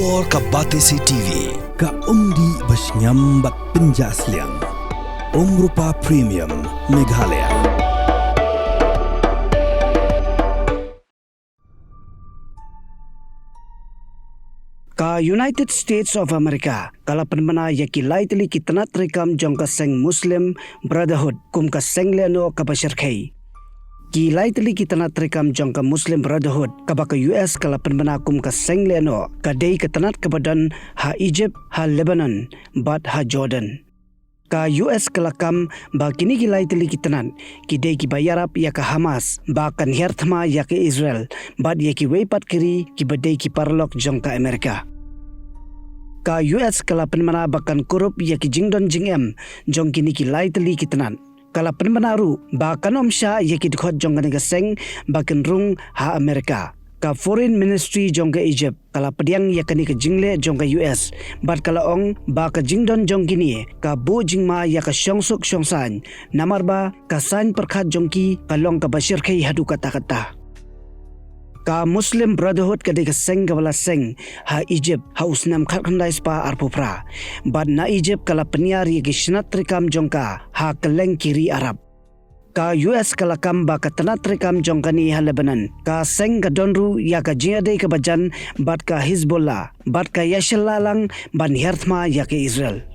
Luar ka Batesi TV. Ka undi basnyambak penjaslian. Rupa Premium Meghalaya. Ka United States of America kala Pynbna yaki laitli kitna trikam jong ka Seng Muslim Brotherhood kum ka Seng Lehnoh ka basirkhei. Ki laitli kitna trikam jong ka Muslim Brotherhood ka ba ka US kala Pynbna kum ka Seng Lehnoh ka dei ka tanat ka badan ha Egypt ha Lebanon bat ha Jordan. Ka US kala kam ba kini ki laitli kitnan ki dei ki bayarap ya ka Hamas ba kan herthma ya ka Israel bat ya ki weipat kiri ki badei ki parlok jong ka Amerika. Ka US kala Pynbna bakan korup ya ki jingdon jingem jong kini ki laitli kitnan. Kala Pynbna ru ba kanom sha ya ki dkhot jong ka Seng bakan rung ha Amerika. Ka Foreign Ministry jong ka Egypt kala pediang ya kani ka jingle jong ka US bat kala ong ba ka jingdon jong kini ka bu jingma ya ka syongsuk syongsan namar ba ka san perkhat jong ki kalong ka basir khai hadu kata-kata. Ka Muslim Brotherhood ka de ka Seng ka wala Seng ha Egypt ha usnam khat khandai spa arpupra bat na Egypt kala peniar ya ki shnat trikam jong ka ha keleng kiri Arab. Ka US kala kam ba ka tanat trikam jong kani ha Lebanon ka Seng ka donru ya ka jiade ka bajan bat ka Hezbollah bat ka Yashal lalang ban herthma ya ka Israel.